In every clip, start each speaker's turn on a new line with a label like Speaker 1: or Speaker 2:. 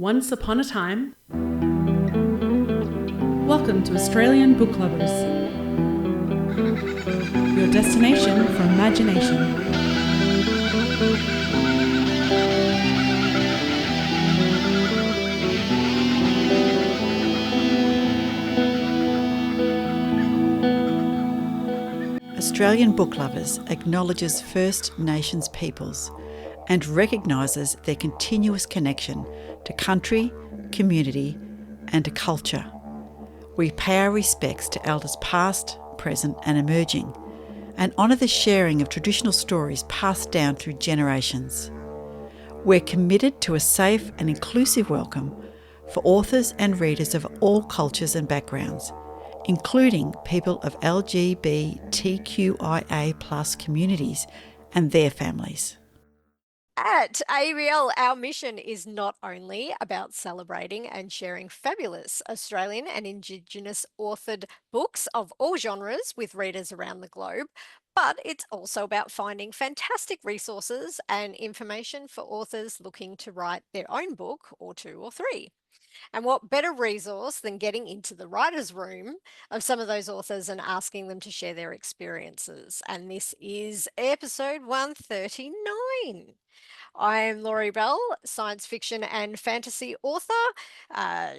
Speaker 1: Once upon a time. Welcome to Australian Book Lovers, your destination for imagination.
Speaker 2: Australian Book Lovers acknowledges First Nations peoples and recognises their continuous connection to country, community and to culture. We pay our respects to elders past, present and emerging, and honour the sharing of traditional stories passed down through generations. We're committed to a safe and inclusive welcome for authors and readers of all cultures and backgrounds, including people of LGBTQIA+ communities and their families.
Speaker 3: At ABL, our mission is not only about celebrating and sharing fabulous Australian and Indigenous authored books of all genres with readers around the globe, but it's also about finding fantastic resources and information for authors looking to write their own book or two or three. And what better resource than getting into the writer's room of some of those authors and asking them to share their experiences? And this is episode 139. I'm Laurie Bell, science fiction and fantasy author,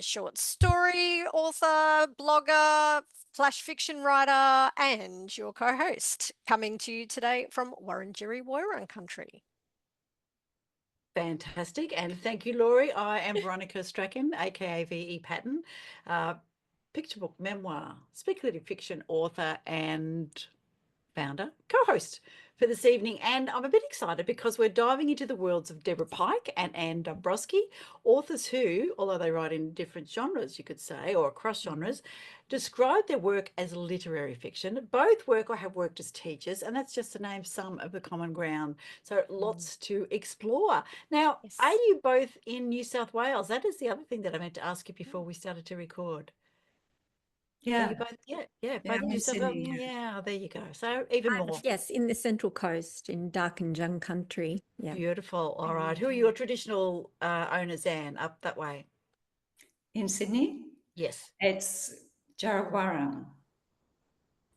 Speaker 3: short story author, blogger, flash fiction writer, and your co-host, coming to you today from Wurundjeri Woiwurrung country.
Speaker 2: Fantastic, and thank you, Laurie. I am Veronica Strachan, aka V.E. Patton, picture book, memoir, speculative fiction author and founder, co-host for this evening. And I'm a bit excited because we're diving into the worlds of Deborah Pike and Ann Dombroski, authors who, although they write in different genres, you could say, or across genres, describe their work as literary fiction. Both work or have worked as teachers, and that's just to name some of the common ground. So lots to explore. Now,
Speaker 3: Yes.
Speaker 2: are you both in New South Wales? That is the other thing that I meant to ask you before we started to record. Are
Speaker 4: Yeah,
Speaker 2: you both, both
Speaker 4: I'm
Speaker 2: New
Speaker 4: in
Speaker 2: South
Speaker 4: Sydney.
Speaker 2: Wales. Yeah, there you go. So even more.
Speaker 5: Yes, in the Central Coast in Darkinjung country. Yeah.
Speaker 2: Beautiful. All right. Who are your traditional owners, Anne, up that way?
Speaker 4: In Sydney,
Speaker 2: Yes.
Speaker 4: it's Jarrawarrung.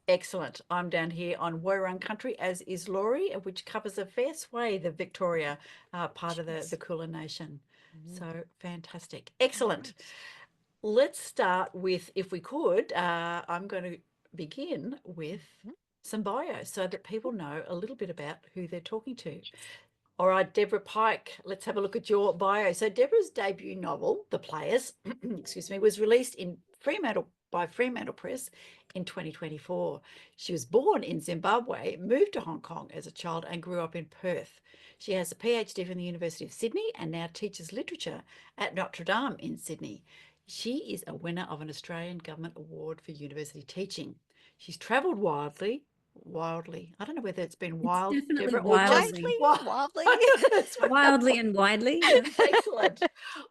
Speaker 2: Excellent. I'm down here on Woiwurrung country, as is Laurie, which covers a fair swathe of Victoria, part of the Kulin Nation. So fantastic. Excellent. Let's start with, if we could, I'm going to begin with some bios so that people know a little bit about who they're talking to. All right, Deborah Pike, let's have a look at your bio. So Deborah's debut novel, The Players, excuse me, was released in by Fremantle Press in 2024. She was born in Zimbabwe, moved to Hong Kong as a child and grew up in Perth. She has a PhD from the University of Sydney and now teaches literature at Notre Dame in Sydney. She is a winner of an Australian Government Award for University Teaching. She's travelled wildly. I don't know whether it's been wild,
Speaker 5: definitely
Speaker 2: Deborah, or just
Speaker 3: Wildly.
Speaker 5: Wildly and widely. Yeah.
Speaker 2: Excellent.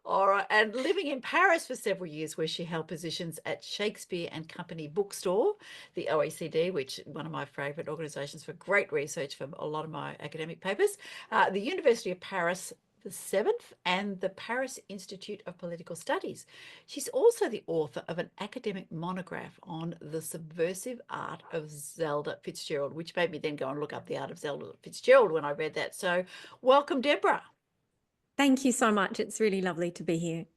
Speaker 2: All right. And living in Paris for several years, where she held positions at Shakespeare and Company Bookstore, the OECD, which is one of my favourite organisations for great research for a lot of my academic papers, the University of Paris, the 7th, and the Paris Institute of Political Studies. She's also the author of an academic monograph on the subversive art of Zelda Fitzgerald, which made me then go and look up the art of Zelda Fitzgerald when I read that. So welcome, Deborah.
Speaker 5: Thank you so much. It's really lovely to be here.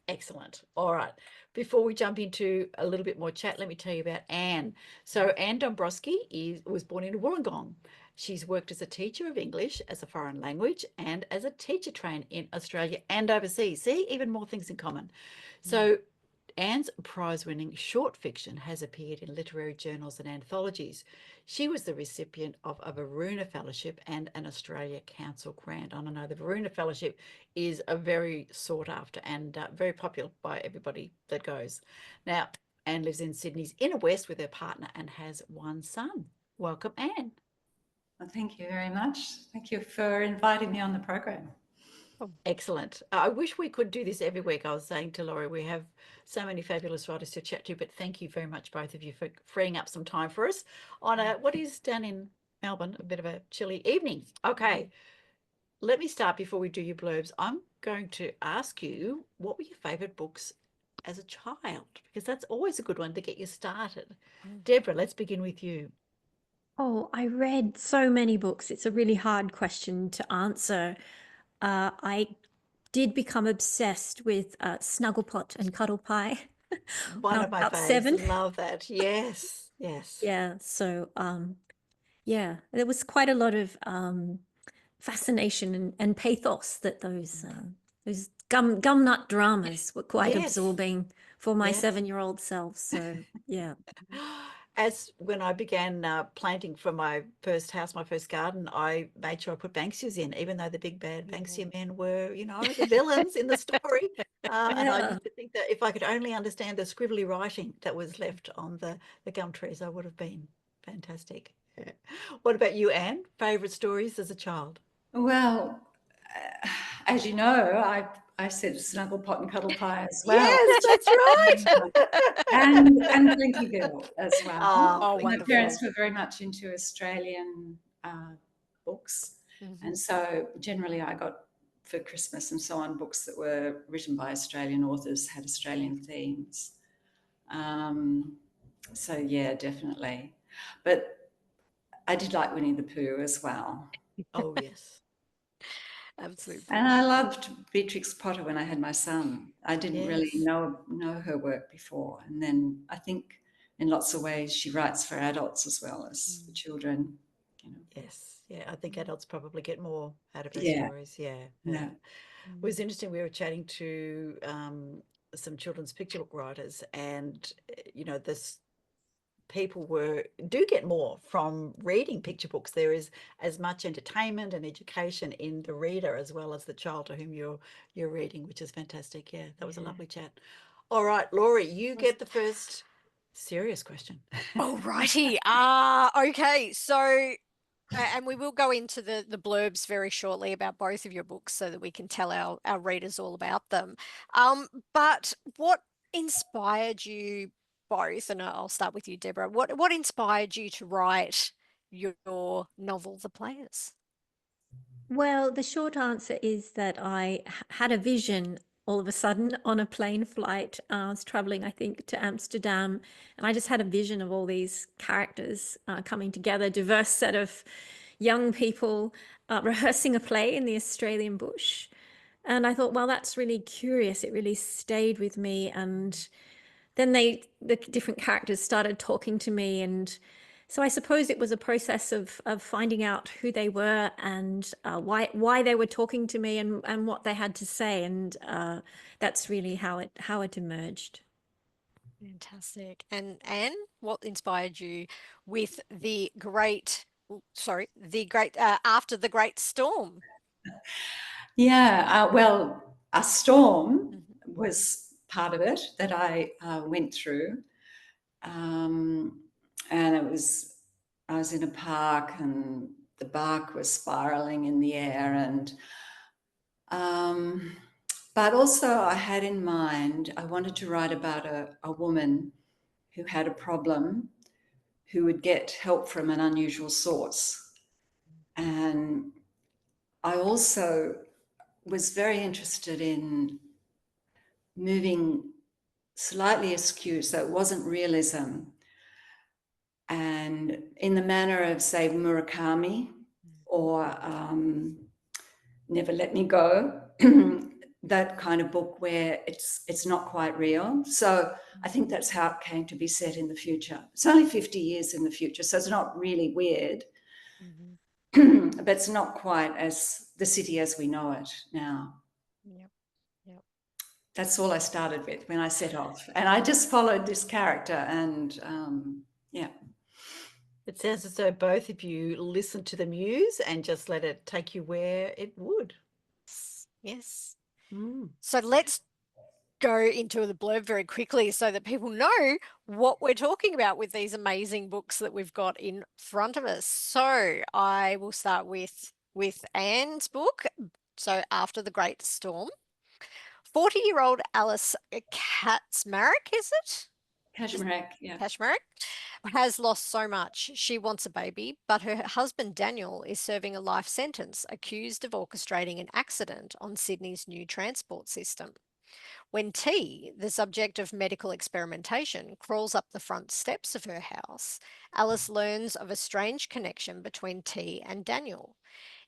Speaker 2: Excellent. All right. Before we jump into a little bit more chat, let me tell you about Anne. So Ann Dombroski was born in Wollongong. She's worked as a teacher of English as a foreign language and as a teacher trained in Australia and overseas. See, even more things in common. So Anne's prize-winning short fiction has appeared in literary journals and anthologies. She was the recipient of a Varuna Fellowship and an Australia Council grant. I don't know, the Varuna Fellowship is a very sought after and very popular by everybody that goes. Now, Anne lives in Sydney's inner west with her partner and has one son. Welcome, Anne.
Speaker 4: Well, thank you very much. Thank you for inviting me on the program.
Speaker 2: Excellent. I wish we could do this every week. I was saying to Laurie, we have so many fabulous writers to chat to, but thank you very much, both of you, for freeing up some time for us on what is down in Melbourne, a bit of a chilly evening. Okay. let me start before we do your blurbs. I'm going to ask you, what were your favourite books as a child? Because that's always a good one to get you started. Deborah, let's begin with you.
Speaker 5: Oh, I read so many books. It's a really hard question to answer. I did become obsessed with Snugglepot and Cuddle Pie when
Speaker 2: One
Speaker 5: I
Speaker 2: of
Speaker 5: was
Speaker 2: my
Speaker 5: about
Speaker 2: faves.
Speaker 5: 7.
Speaker 2: Love that. Yes, yes.
Speaker 5: Yeah, so yeah, there was quite a lot of fascination and pathos that those gum nut dramas were quite
Speaker 2: Yes,
Speaker 5: absorbing for my
Speaker 2: yes.
Speaker 5: 7-year-old self. So yeah.
Speaker 2: As when I began planting for my first house, my first garden, I made sure I put Banksias in, even though the big bad Banksia men were, the villains in the story. And I
Speaker 5: Yeah.
Speaker 2: used to think that if I could only understand the scribbly writing that was left on the gum trees, I would have been fantastic. Yeah. What about you, Anne? Favourite stories as a child?
Speaker 4: Well, as you know, I said Snugglepot and Cuddle Pie as well.
Speaker 2: Yes, that's right.
Speaker 4: And Blinkyville as well.
Speaker 2: Ah,
Speaker 3: Oh,
Speaker 4: My
Speaker 3: wonderful.
Speaker 4: parents were very much into Australian books. And so generally I got, for Christmas and so on, books that were written by Australian authors, had Australian themes. So yeah, definitely. But I did like Winnie the Pooh as well.
Speaker 2: Oh, yes.
Speaker 3: Absolutely.
Speaker 4: And I loved Beatrix Potter when I had my son. I didn't really
Speaker 2: Yes.
Speaker 4: know her work before. And then I think in lots of ways she writes for adults as well as for children.
Speaker 2: Yes. Yeah, I think adults probably get more out of her
Speaker 4: Yeah,
Speaker 2: stories. Yeah.
Speaker 4: yeah.
Speaker 2: It was interesting. We were chatting to some children's picture book writers, and this people do get more from reading picture books. There is as much entertainment and education in the reader as well as the child to whom you're reading, which is fantastic. Yeah, that was a lovely chat. All right, Laurie, you get the first serious question.
Speaker 3: All righty. Okay. So, and we will go into the blurbs very shortly about both of your books so that we can tell our readers all about them. But what inspired you both? And I'll start with you, Deborah. What inspired you to write your novel, The Players?
Speaker 5: Well, the short answer is that I had a vision all of a sudden on a plane flight. I was traveling, I think, to Amsterdam, and I just had a vision of all these characters coming together, diverse set of young people rehearsing a play in the Australian bush. And I thought, well, that's really curious. It really stayed with me. And then the different characters started talking to me, and so I suppose it was a process of finding out who they were and why they were talking to me and what they had to say, and that's really how it emerged.
Speaker 3: Fantastic. And Anne, what inspired you with the great, After the Great Storm?
Speaker 4: Yeah, well, a storm was part of it that I went through. And I was in a park and the bark was spiraling in the air. But also I had in mind, I wanted to write about a woman who had a problem, who would get help from an unusual source. And I also was very interested in moving slightly askew, so it wasn't realism. And in the manner of, say, Murakami or Never Let Me Go, that kind of book where it's not quite real. So I think that's how it came to be set in the future. It's only 50 years in the future, so it's not really weird, but it's not quite as the city as we know it now.
Speaker 3: Yep. Yep.
Speaker 4: That's all I started with when I set off. And I just followed this character and yeah.
Speaker 2: It sounds as though both of you listened to the muse and just let it take you where it would.
Speaker 3: Yes.
Speaker 2: Mm.
Speaker 3: So let's go into the blurb very quickly so that people know what we're talking about with these amazing books that we've got in front of us. So I will start with Anne's book. So After the Great Storm. 40-year-old Alice Katzmarek, is it?
Speaker 4: Kashmarek, yeah.
Speaker 3: Kashmarek, has lost so much. She wants a baby, but her husband Daniel is serving a life sentence, accused of orchestrating an accident on Sydney's new transport system. When T, the subject of medical experimentation, crawls up the front steps of her house, Alice learns of a strange connection between T and Daniel.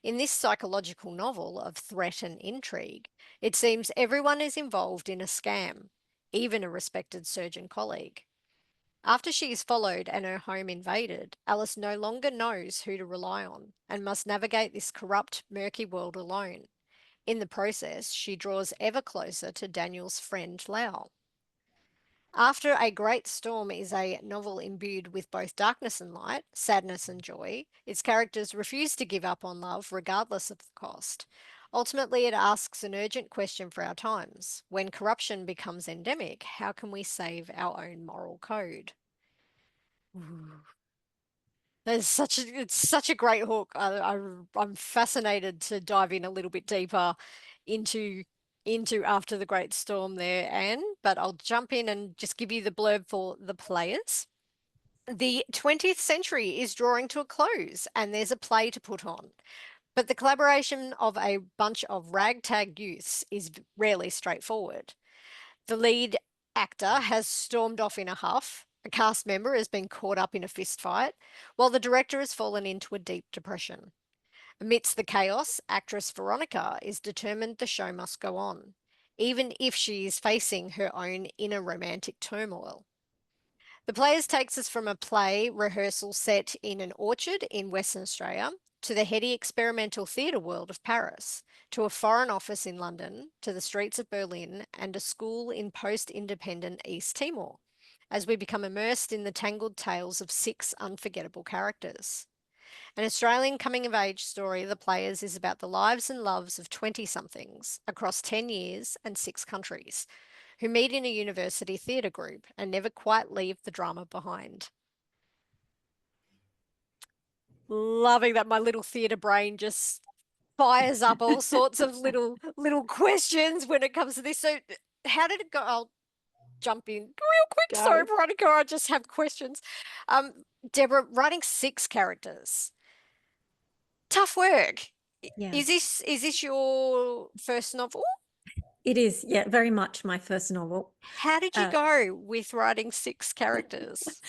Speaker 3: In this psychological novel of threat and intrigue, it seems everyone is involved in a scam, even a respected surgeon colleague. After she is followed and her home invaded, Alice no longer knows who to rely on and must navigate this corrupt, murky world alone. In the process, she draws ever closer to Daniel's friend Lau. After a Great Storm is a novel imbued with both darkness and light, sadness and joy. Its characters refuse to give up on love regardless of the cost. Ultimately, it asks an urgent question for our times. When corruption becomes endemic, how can we save our own moral code? Ooh. It's such a great hook. I'm fascinated to dive in a little bit deeper into After the Great Storm there, Anne, but I'll jump in and just give you the blurb for the players. The 20th century is drawing to a close and there's a play to put on. But the collaboration of a bunch of ragtag youths is rarely straightforward. The lead actor has stormed off in a huff. A cast member has been caught up in a fistfight, while the director has fallen into a deep depression. Amidst the chaos, actress Veronica is determined the show must go on, even if she is facing her own inner romantic turmoil. The Players takes us from a play rehearsal set in an orchard in Western Australia to the heady experimental theatre world of Paris, to a foreign office in London, to the streets of Berlin, and a school in post-independent East Timor, as we become immersed in the tangled tales of 6 unforgettable characters. An Australian coming-of-age story, The Players, is about the lives and loves of 20-somethings across 10 years and 6 countries, who meet in a university theatre group and never quite leave the drama behind. Loving that my little theatre brain just fires up all sorts of little questions when it comes to this. So how did it go? I'll jump in real quick.
Speaker 2: Go.
Speaker 3: Sorry, Veronica, I just have questions. Deborah, writing 6 characters, tough work.
Speaker 5: Yeah.
Speaker 3: Is this your first novel?
Speaker 5: It is, yeah, very much my first novel.
Speaker 3: How did you go with writing 6 characters?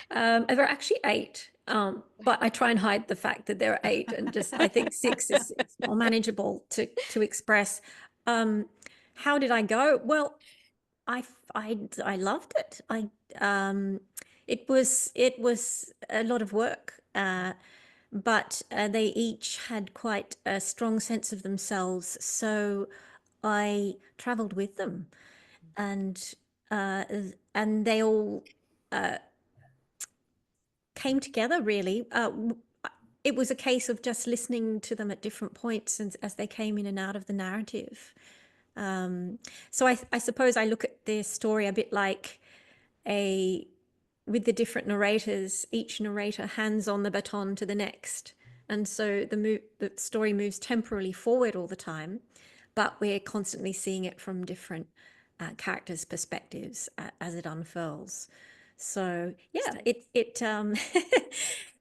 Speaker 5: There are actually 8, but I try and hide the fact that there are 8, and just I think 6 is more manageable to express. How did I go? Well, I loved it. It was a lot of work, but they each had quite a strong sense of themselves. So I traveled with them, and they all came together really. It was a case of just listening to them at different points as they came in and out of the narrative. So I suppose I look at the story a bit like with the different narrators, each narrator hands on the baton to the next. And so the story moves temporally forward all the time, but we're constantly seeing it from different characters' perspectives as it unfurls. So yeah,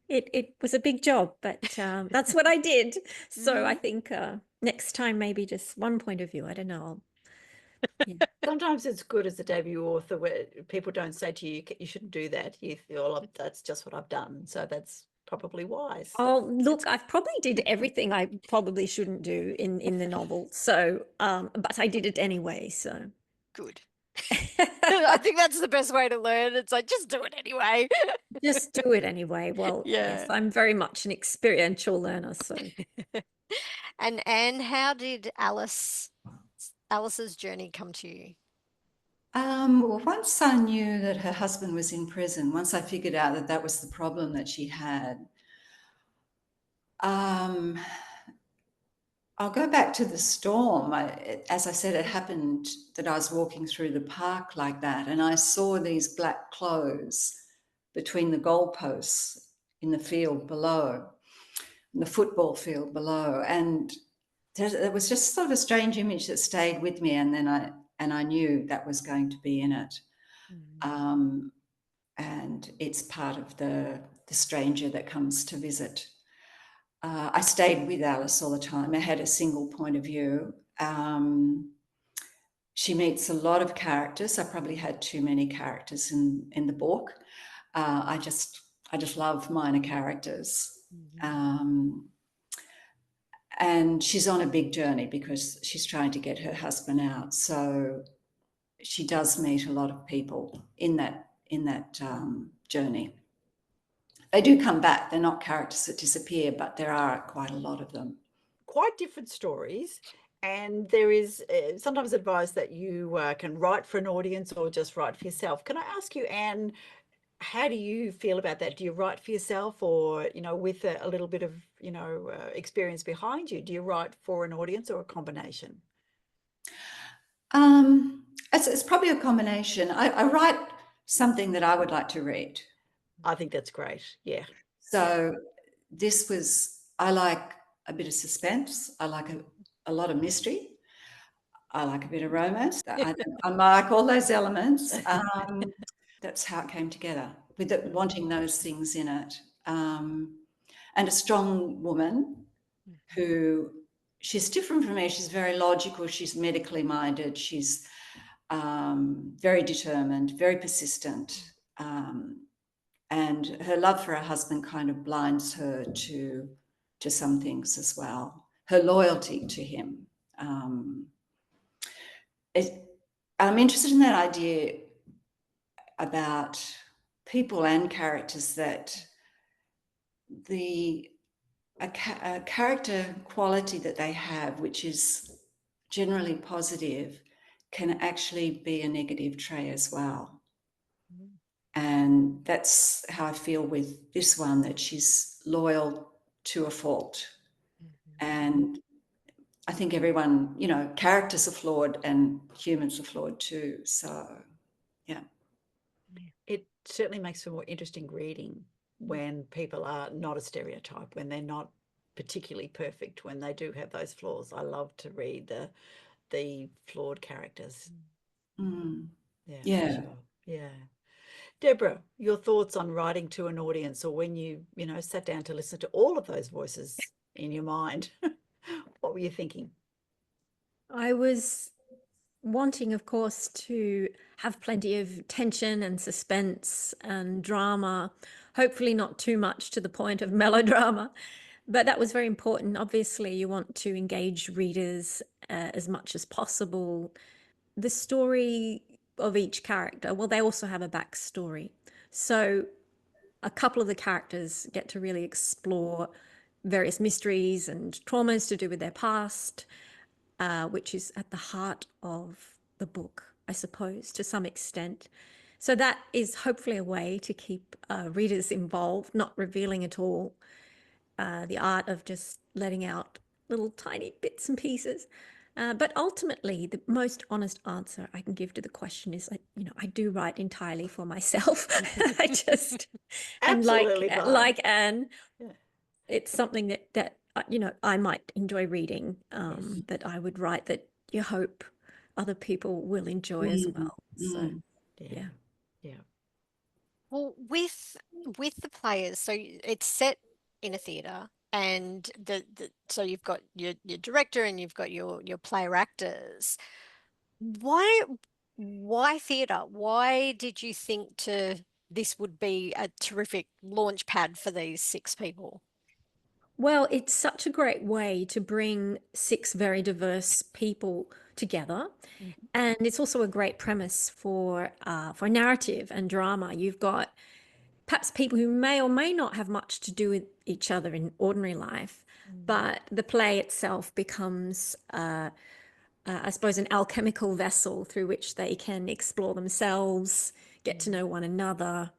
Speaker 5: it was a big job, but that's what I did. So I think next time maybe just one point of view. I don't know. Yeah.
Speaker 2: Sometimes it's good as a debut author where people don't say to you, you shouldn't do that. You feel, oh, that's just what I've done. So that's probably wise.
Speaker 5: Oh, look, I've probably did everything I probably shouldn't do in the novel. So, but I did it anyway. So
Speaker 3: Good. I think that's the best way to learn. It's like, just do it anyway.
Speaker 5: Just do it anyway. Well, yes, I'm very much an experiential learner. So,
Speaker 3: and Anne, how did Alice's journey come to you?
Speaker 4: Well, once I knew that her husband was in prison, once I figured out that that was the problem that she had, I'll go back to the storm. As I said, it happened that I was walking through the park like that, and I saw these black clothes between the goalposts in the field below, in the football field below, and there was just sort of a strange image that stayed with me, and then I knew that was going to be in it. and it's part of the stranger that comes to visit. I stayed with Alice all the time. I had a single point of view. She meets a lot of characters. I probably had too many characters in the book. I just love minor characters. And she's on a big journey because she's trying to get her husband out. So she does meet a lot of people in that journey. They do come back. They're not characters that disappear, but there are quite a lot of them.
Speaker 2: Quite different stories. And there is sometimes advice that you can write for an audience or just write for yourself. Can I ask you, Anne, how do you feel about that? Do you write for yourself, or, with a little bit of, experience behind you, do you write for an audience or a combination?
Speaker 4: It's probably a combination. I write something that I would like to read.
Speaker 2: I think that's great. Yeah.
Speaker 4: So I like a bit of suspense. I like a lot of mystery. I like a bit of romance. I like all those elements. That's how it came together, with wanting those things in it. And a strong woman who, she's different from me. She's very logical. She's medically minded. She's very determined, very persistent. And her love for her husband kind of blinds her to some things as well. Her loyalty to him. I'm interested in that idea about people and characters, that a character quality that they have, which is generally positive, can actually be a negative trait as well. And that's how I feel with this one, that she's loyal to a fault. And I think everyone, characters are flawed and humans are flawed too. So, yeah.
Speaker 2: It certainly makes for more interesting reading when people are not a stereotype, when they're not particularly perfect, when they do have those flaws. I love to read the flawed characters.
Speaker 4: Yeah.
Speaker 2: Sure. Yeah. Deborah, your thoughts on writing to an audience, or when you sat down to listen to all of those voices in your mind, what were you thinking?
Speaker 5: I was wanting, of course, to have plenty of tension and suspense and drama, hopefully not too much to the point of melodrama, but that was very important. Obviously, you want to engage readers as much as possible. The story of each character, well, they also have a backstory. So a couple of the characters get to really explore various mysteries and traumas to do with their past, which is at the heart of the book, I suppose, to some extent. So that is hopefully a way to keep readers involved, not revealing at all. The art of just letting out little tiny bits and pieces. But ultimately, the most honest answer I can give to the question is, I do write entirely for myself. I just, and
Speaker 2: Absolutely fine.
Speaker 5: like Anne,
Speaker 2: Yeah.
Speaker 5: it's something that I might enjoy reading, that I would write, that you hope other people will enjoy as well. So yeah.
Speaker 3: Well, with the players, so it's set in a theatre, and so you've got your director and you've got your player actors. Why theatre? Why did you think this would be a terrific launch pad for these 6 people?
Speaker 5: Well, it's such a great way to bring 6 very diverse people together. And it's also a great premise for narrative and drama. You've got perhaps people who may or may not have much to do with each other in ordinary life, but the play itself becomes, I suppose, an alchemical vessel through which they can explore themselves, get to know one another,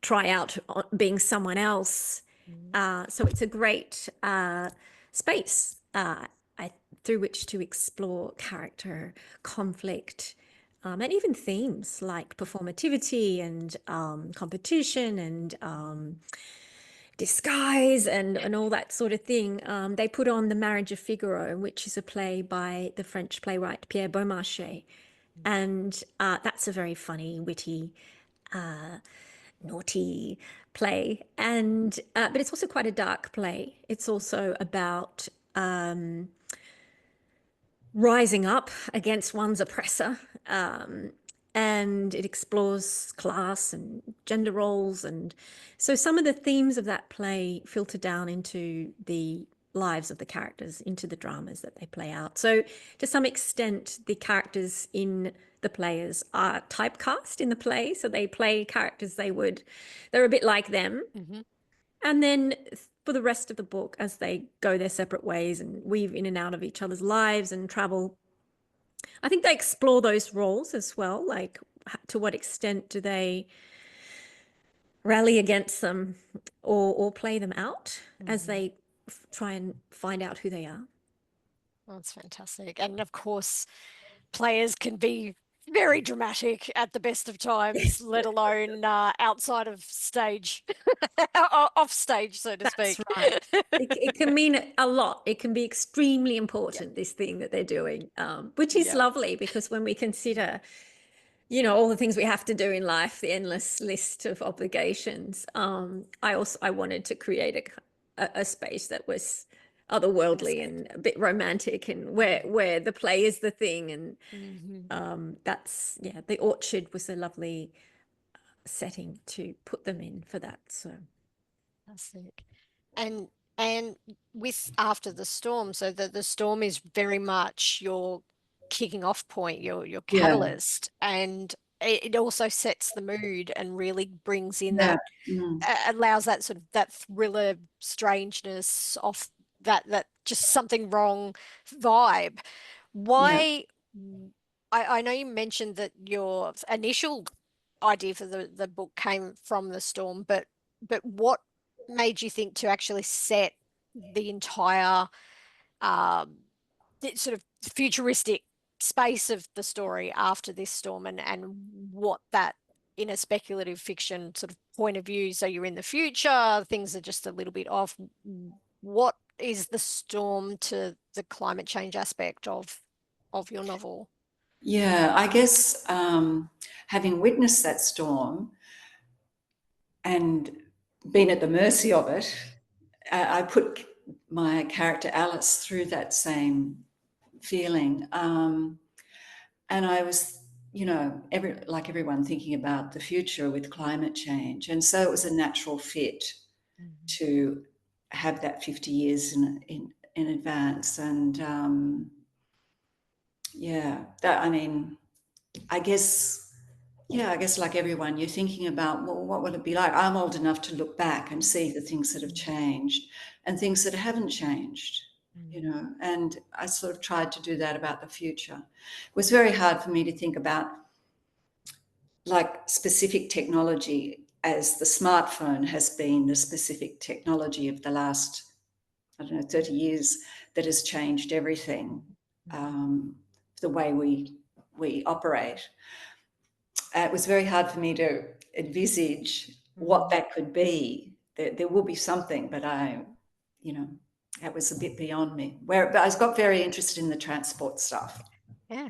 Speaker 5: try out being someone else. So it's a great space through which to explore character, conflict, and even themes like performativity and competition and disguise and all that sort of thing. They put on The Marriage of Figaro, which is a play by the French playwright Pierre Beaumarchais. And that's a very funny, witty naughty play, and but it's also quite a dark play. It's also about rising up against one's oppressor, and it explores class and gender roles, and so some of the themes of that play filter down into the lives of the characters, into the dramas that they play out. So to some extent, the characters in the players are typecast in the play, so they play characters they're a bit like them. And then for the rest of the book, as they go their separate ways and weave in and out of each other's lives and travel, I think they explore those roles as well. Like, to what extent do they rally against them or play them out as they try and find out who they are?
Speaker 3: That's fantastic. And of course, players can be very dramatic at the best of times, let alone outside of stage, off stage, so to speak.
Speaker 5: That's right. It can mean a lot. It can be extremely important, this thing that they're doing, which is lovely, because when we consider, all the things we have to do in life, the endless list of obligations, I wanted to create a space that was otherworldly and a bit romantic, and where the play is the thing. And that's, the orchard was a lovely setting to put them in for that. So
Speaker 3: fantastic. And with After the Storm, so the storm is very much your kicking off point, your catalyst, and it also sets the mood and really brings in that allows that sort of that thriller strangeness off that just something wrong vibe. Why? I know you mentioned that your initial idea for the book came from the storm, but what made you think to actually set the entire sort of futuristic space of the story after this storm, and what that, in a speculative fiction sort of point of view, so you're in the future, things are just a little bit off. What is the storm to the climate change aspect of your novel?
Speaker 4: Yeah, I guess having witnessed that storm and been at the mercy of it, I put my character Alice through that same feeling. And I was, like everyone, thinking about the future with climate change. And so it was a natural fit to have that 50 years in advance. And I guess like everyone, you're thinking about, well, what will it be like? I'm old enough to look back and see the things that have changed and things that haven't changed, and I sort of tried to do that about the future. It was very hard for me to think about like specific technology, as the smartphone has been the specific technology of the last, 30 years, that has changed everything, the way we operate. It was very hard for me to envisage what that could be. There will be something, but that was a bit beyond me. But I got very interested in the transport stuff.
Speaker 3: Yeah,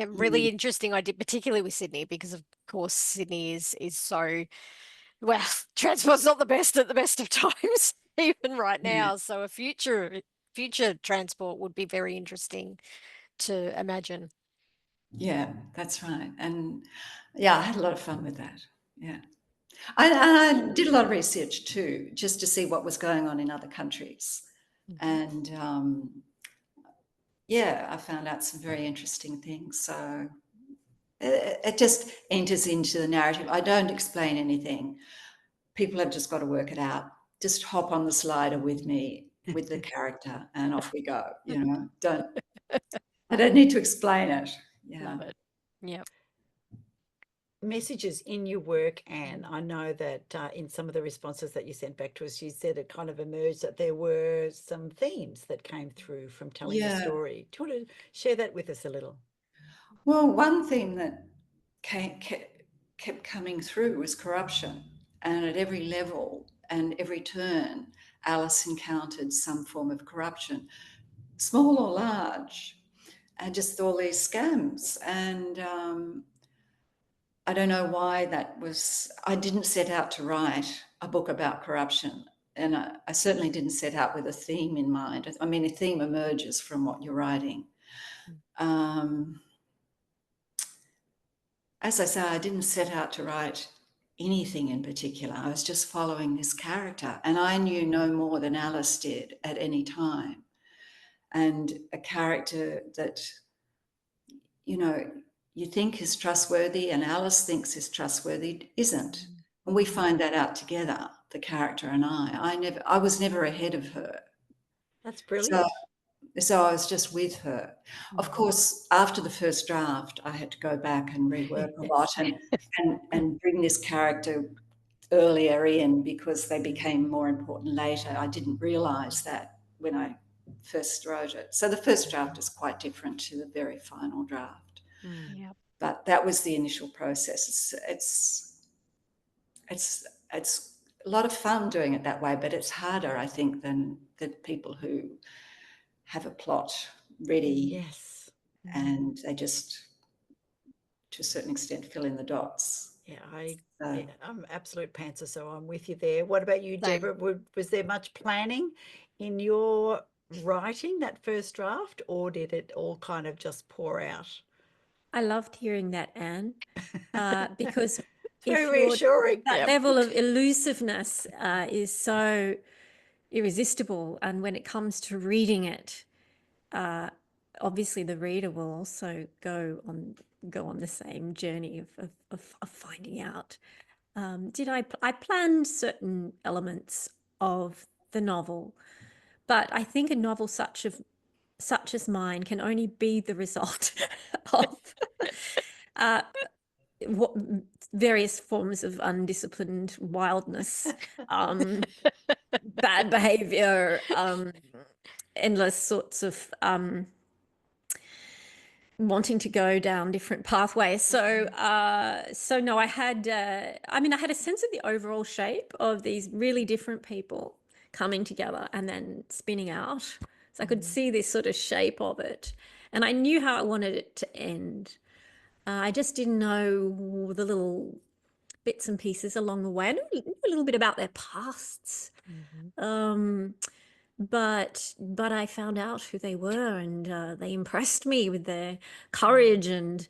Speaker 3: really interesting idea, particularly with Sydney, because of course Sydney is so, well, transport's not the best at the best of times, even right now. So a future transport would be very interesting to imagine.
Speaker 4: Yeah, that's right. And I had a lot of fun with that. Yeah. I did a lot of research too, just to see what was going on in other countries. And I found out some very interesting things. So it just enters into the narrative. I don't explain anything. People have just got to work it out. Just hop on the slider with me, with the character, and off we go. I don't need to explain it. Yeah.
Speaker 3: Love it. Yeah.
Speaker 2: Messages in your work, Anne. I know that in some of the responses that you sent back to us, you said it kind of emerged that there were some themes that came through from telling the story. Do you want to share that with us a little?
Speaker 4: Well, one theme that kept coming through was corruption. And at every level and every turn, Alice encountered some form of corruption, small or large, and just all these scams. And I don't know why that was. I didn't set out to write a book about corruption, and I certainly didn't set out with a theme in mind. I mean, a theme emerges from what you're writing. As I say, I didn't set out to write anything in particular. I was just following this character, and I knew no more than Alice did at any time. And a character that, you know, you think is trustworthy and Alice thinks is trustworthy isn't. And we find that out together, the character and I was never ahead of her.
Speaker 2: That's brilliant.
Speaker 4: So I was just with her. Of course, after the first draft, I had to go back and rework a lot and bring this character earlier in because they became more important later. I didn't realise that when I first wrote it. So the first draft is quite different to the very final draft.
Speaker 3: Yeah.
Speaker 4: But that was the initial process. It's a lot of fun doing it that way, but it's harder, I think, than the people who have a plot ready
Speaker 2: Yes.
Speaker 4: and they just, to a certain extent, fill in the dots.
Speaker 2: Yeah,
Speaker 4: So,
Speaker 2: I'm absolute pantser, so I'm with you there. What about you,
Speaker 3: Same.
Speaker 2: Deborah? Was there much planning in your writing that first draft, or did it all kind of just pour out?
Speaker 5: I loved hearing that, Anne, because
Speaker 2: Very
Speaker 5: if
Speaker 2: reassuring.
Speaker 5: that
Speaker 2: Yep.
Speaker 5: level of elusiveness is so irresistible, and when it comes to reading it, obviously the reader will also go on the same journey of finding out. I planned certain elements of the novel, but I think a novel such as mine can only be the result of what various forms of undisciplined wildness, bad behavior, endless sorts of wanting to go down different pathways. So no, I had a sense of the overall shape of these really different people coming together and then spinning out. So I could see this sort of shape of it, and I knew how I wanted it to end. I just didn't know the little bits and pieces along the way. I knew a little bit about their pasts. But I found out who they were, and they impressed me with their courage and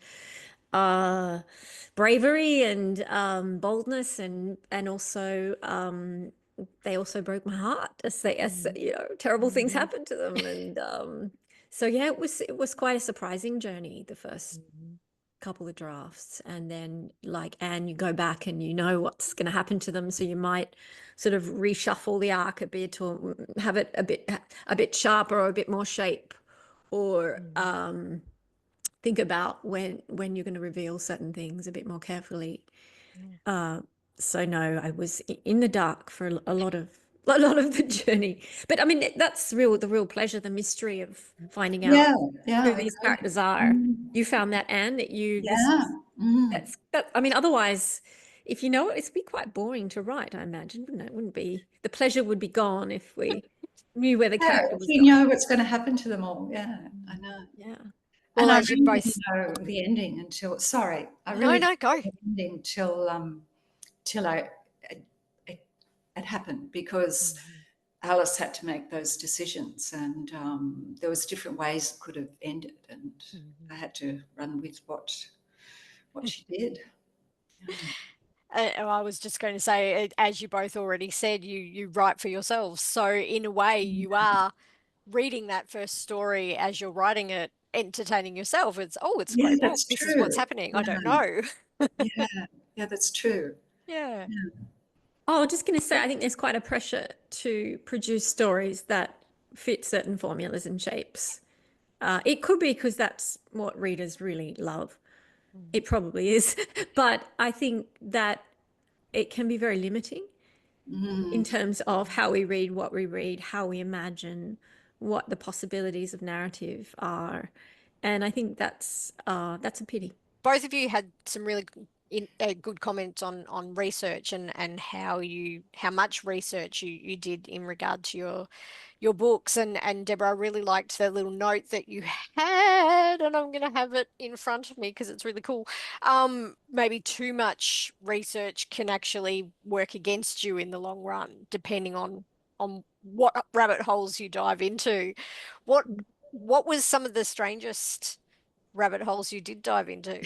Speaker 5: bravery and boldness, and also they also broke my heart as terrible things happened to them, and so yeah, it was quite a surprising journey, the first couple of drafts. And then, like Anne, you go back and you know what's going to happen to them, so you might sort of reshuffle the arc a bit, or have it a bit sharper or a bit more shape, or think about when you're going to reveal certain things a bit more carefully. So no, I was in the dark for a lot of the journey, but I mean, that's the real pleasure, the mystery of finding out who these characters are. You found that, Anne, that I mean, otherwise, if you know it, it'd be quite boring to write, I imagine, wouldn't it? Wouldn't be, the pleasure would be gone if we knew where the character was
Speaker 4: you
Speaker 5: going.
Speaker 4: know what's going to happen to them all. Yeah, I know.
Speaker 5: Yeah.
Speaker 3: Well,
Speaker 4: And I
Speaker 3: as you
Speaker 4: really
Speaker 3: both
Speaker 4: didn't know the ending until, sorry, I
Speaker 3: No,
Speaker 4: really
Speaker 3: no,
Speaker 4: didn't
Speaker 3: go.
Speaker 4: know the ending till it happened, because Alice had to make those decisions, and there was different ways it could have ended, and I had to run with what she did.
Speaker 3: I was just going to say, as you both already said, you write for yourselves. So in a way, you are reading that first story as you're writing it, entertaining yourself. It's a
Speaker 4: Yeah,
Speaker 3: great book.
Speaker 4: that's
Speaker 3: This is what's
Speaker 4: true.
Speaker 3: happening. I don't know.
Speaker 4: Yeah, that's true.
Speaker 3: Yeah.
Speaker 5: Oh, I was just going to say, I think there's quite a pressure to produce stories that fit certain formulas and shapes. It could be because that's what readers really love. It probably is. But I think that it can be very limiting in terms of how we read, what we read, how we imagine, what the possibilities of narrative are. And I think that's a pity.
Speaker 3: Both of you had some really good comments on research and how much research you did in regard to your books. And Deborah, I really liked the little note that you had, and I'm going to have it in front of me because it's really cool. Maybe too much research can actually work against you in the long run, depending on what rabbit holes you dive into. What was some of the strangest rabbit holes you did dive into?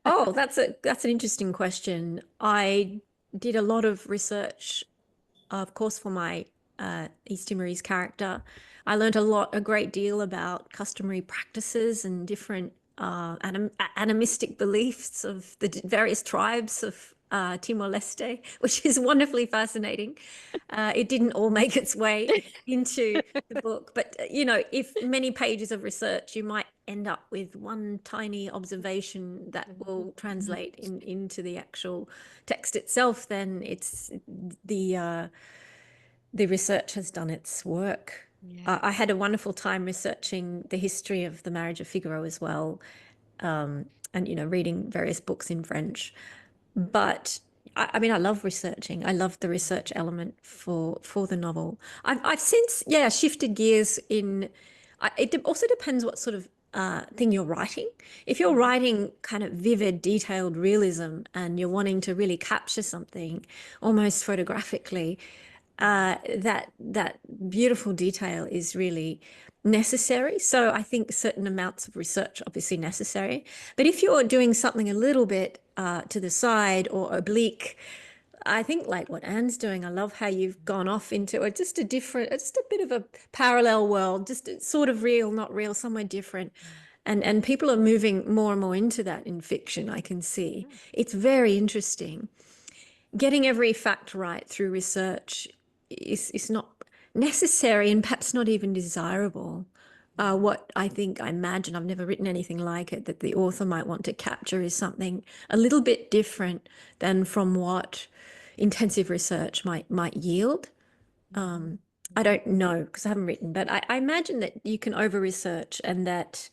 Speaker 5: Oh, that's an interesting question. I did a lot of research, of course, for my East Timorese character. I learned a great deal about customary practices and different animistic beliefs of the various tribes of Timor-Leste, which is wonderfully fascinating. It didn't all make its way into the book, but if many pages of research, you might end up with one tiny observation that will translate into the actual text itself. Then it's the research has done its work.
Speaker 3: Yeah.
Speaker 5: I had a wonderful time researching the history of the marriage of Figaro as well, and reading various books in French. But I mean, I love researching. I love the research element for the novel. I've since shifted gears in. It also depends what sort of thing you're writing. If you're writing kind of vivid, detailed realism and you're wanting to really capture something almost photographically, that beautiful detail is really necessary. So I think certain amounts of research obviously necessary. But if you're doing something a little bit to the side or oblique, I think like what Anne's doing, I love how you've gone off into just a bit of a parallel world, just sort of real, not real, somewhere different. And people are moving more and more into that in fiction, I can see. It's very interesting. Getting every fact right through research is not necessary and perhaps not even desirable. What I imagine, I've never written anything like it, that the author might want to capture is something a little bit different than from what intensive research might yield. I don't know because I haven't written, but I imagine that you can over-research and that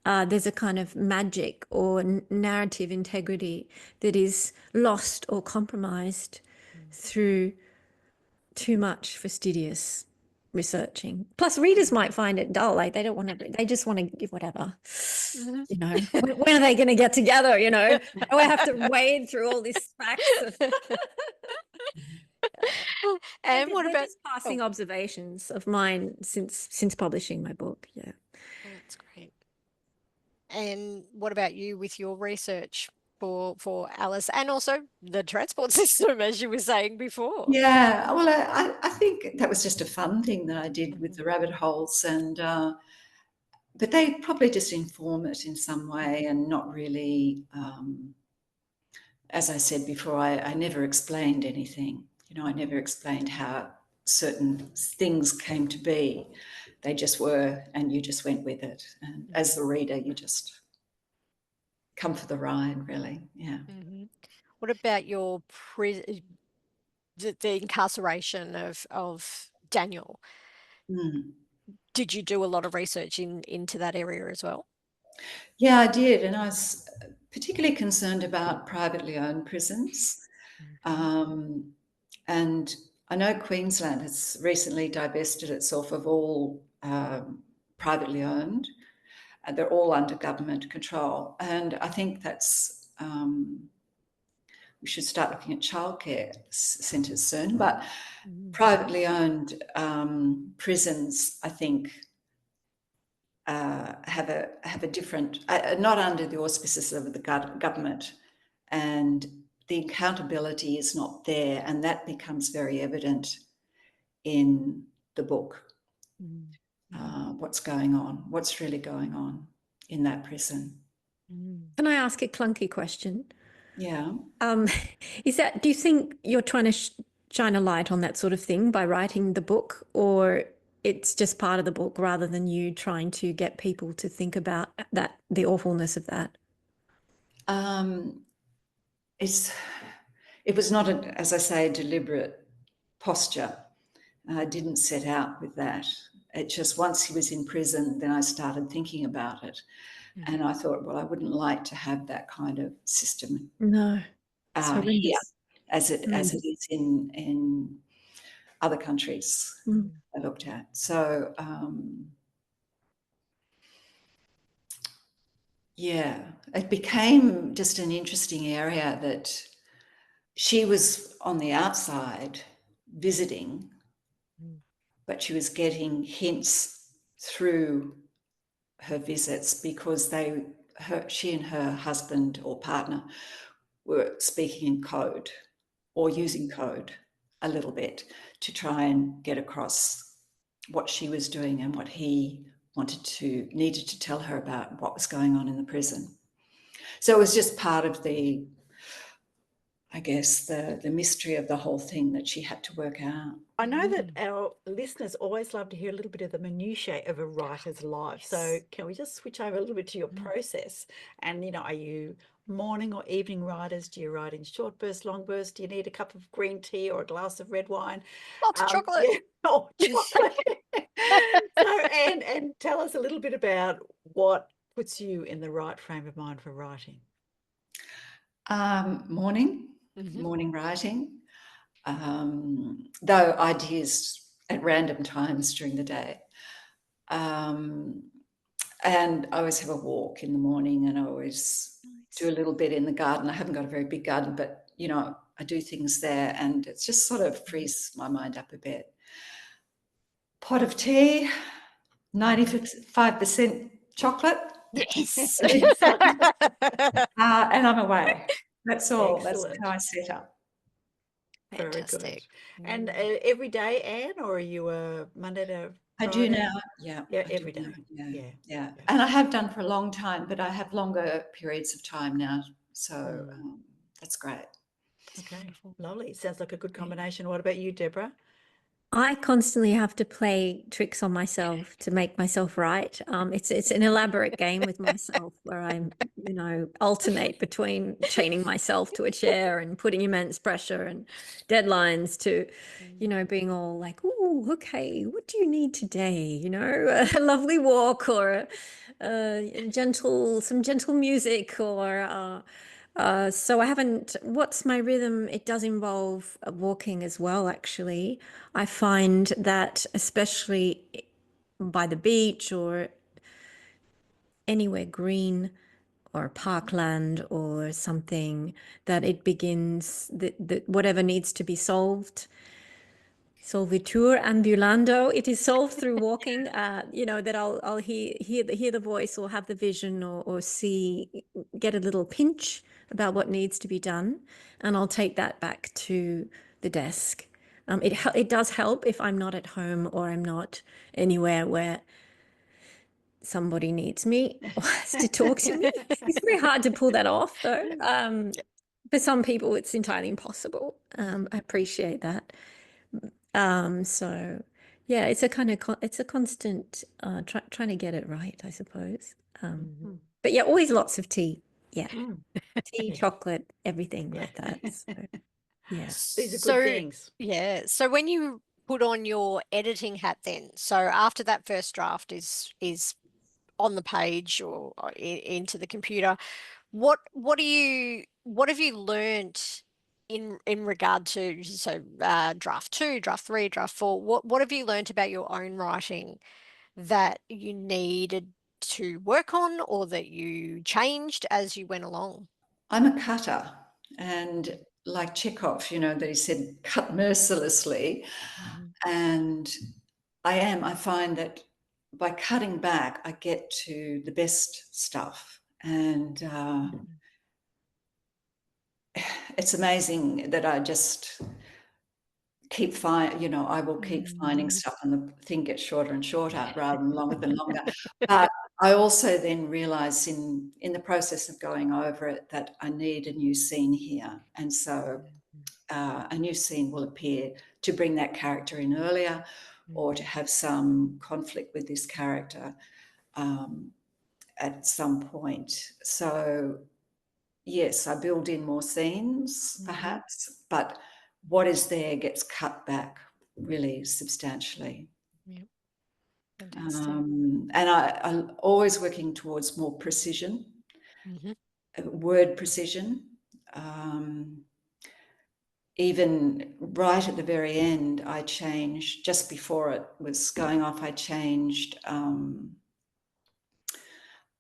Speaker 5: there's a kind of magic or narrative integrity that is lost or compromised through too much fastidious researching. Plus, readers might find it dull. Like they don't want to. They just want to give whatever. When are they going to get together? I have to wade through all these facts.
Speaker 3: And what
Speaker 5: They're
Speaker 3: about
Speaker 5: just passing observations of mine since publishing my book? Yeah.
Speaker 3: Oh, that's great. And what about you with your research for Alice and also the transport system, as you were saying before?
Speaker 4: Yeah, well, I think that was just a fun thing that I did with the rabbit holes, and but they probably just inform it in some way and not really. As I said before, I never explained anything. I never explained how certain things came to be. They just were, and you just went with it. And as the reader, you just come for the ride, really. Yeah.
Speaker 3: What about your the incarceration of Daniel? Did you do a lot of research into that area as well?
Speaker 4: Yeah, I did. And I was particularly concerned about privately owned prisons. And I know Queensland has recently divested itself of all privately owned. They're all under government control. And I think that's, we should start looking at childcare centres soon. But privately owned prisons, I think, have a different, not under the auspices of the government, and the accountability is not there, and that becomes very evident in the book. What's going on? What's really going on in that prison?
Speaker 5: Can I ask a clunky question?
Speaker 4: Yeah.
Speaker 5: Do you think you're trying to shine a light on that sort of thing by writing the book, or it's just part of the book rather than you trying to get people to think about the awfulness of that?
Speaker 4: It was not, as I say, a deliberate posture. I didn't set out with that. It just, once he was in prison, then I started thinking about it. And I thought, well, I wouldn't like to have that kind of system
Speaker 5: No, it's
Speaker 4: here
Speaker 5: horrendous.
Speaker 4: as it is in other countries
Speaker 5: Mm.
Speaker 4: I looked at. So yeah, it became just an interesting area that she was on the outside visiting, but she was getting hints through her visits because she and her husband or partner were speaking in code or using code a little bit to try and get across what she was doing and what he needed to tell her about what was going on in the prison. So it was just part of the, I guess, the mystery of the whole thing that she had to work out.
Speaker 2: I know that our listeners always love to hear a little bit of the minutiae of a writer's life. So can we just switch over a little bit to your process? And, you know, are you morning or evening writers? Do you write in short bursts, long bursts? Do you need a cup of green tea or a glass of red wine?
Speaker 3: Lots of chocolate.
Speaker 2: Yeah. Oh, chocolate. So, and tell us a little bit about what puts you in the right frame of mind for writing.
Speaker 4: Morning writing, though ideas at random times during the day. And I always have a walk in the morning, and I always do a little bit in the garden. I haven't got a very big garden, but, you know, I do things there, and it just sort of frees my mind up a bit. Pot of tea, 95% chocolate.
Speaker 3: Yes.
Speaker 4: And I'm away. That's all.
Speaker 2: Excellent.
Speaker 4: That's how I set up.
Speaker 2: Very good.
Speaker 3: Fantastic.
Speaker 2: And every day, Anne, or are you a Monday to
Speaker 4: I
Speaker 2: Friday?
Speaker 4: do now. Yeah.
Speaker 2: Yeah,
Speaker 4: I do
Speaker 2: every day.
Speaker 4: now.
Speaker 2: Yeah.
Speaker 4: Yeah. And I have done for a long time, but I have longer periods of time now. So that's great.
Speaker 2: Okay, lovely. Sounds like a good combination. What about you, Deborah?
Speaker 5: I constantly have to play tricks on myself to make myself write. It's an elaborate game with myself where I'm, you know, alternate between chaining myself to a chair and putting immense pressure and deadlines to, you know, being all like, oh, okay, what do you need today? You know, a lovely walk or some gentle music or so I haven't, what's my rhythm? It does involve walking as well, actually. I find that especially by the beach or anywhere green or parkland or something, that it begins that whatever needs to be solved, solvitur ambulando, it is solved through walking. You know, that I'll hear the voice or have the vision or see, get a little pinch about what needs to be done, and I'll take that back to the desk. It does help if I'm not at home or I'm not anywhere where somebody needs me or has to talk to me. It's very hard to pull that off, though. For some people, it's entirely impossible. I appreciate that. So yeah, it's a kind of it's a constant trying to get it right, I suppose. But yeah, always lots of tea. Yeah, tea, chocolate, everything like that. So, yeah.
Speaker 2: These are good things.
Speaker 3: Yeah. So when you put on your editing hat, then, so after that first draft is on the page or into the computer, what have you learnt in regard to draft 2, draft 3, draft 4? What have you learnt about your own writing that you needed to work on or that you changed as you went along?
Speaker 4: I'm a cutter, and like Chekhov, you know, that he said, cut mercilessly. And I find that by cutting back, I get to the best stuff. And it's amazing that I just keep I will keep finding stuff, and the thing gets shorter and shorter rather than longer than longer. But I also then realize in the process of going over it that I need a new scene here. And so a new scene will appear to bring that character in earlier or to have some conflict with this character at some point. So yes, I build in more scenes perhaps, but what is there gets cut back really substantially.
Speaker 3: Fantastic.
Speaker 4: And I'm always working towards more precision, word precision. Even right at the very end, I changed, just before it was going off, I changed, I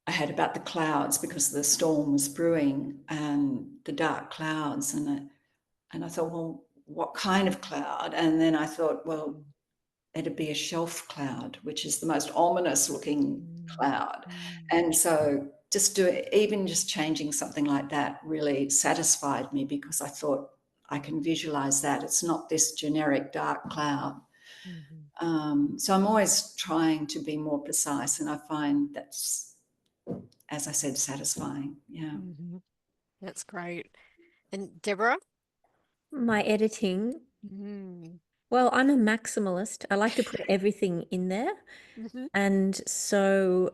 Speaker 4: had about the clouds because the storm was brewing and the dark clouds. And I thought, well, what kind of cloud? And then I thought, well, it'd be a shelf cloud, which is the most ominous looking cloud. And so even just changing something like that really satisfied me, because I thought, I can visualize that. It's not this generic dark cloud. So I'm always trying to be more precise, and I find that's, as I said, satisfying. Yeah.
Speaker 3: That's great. And Deborah?
Speaker 5: My editing, well, I'm a maximalist. I like to put everything in there. And so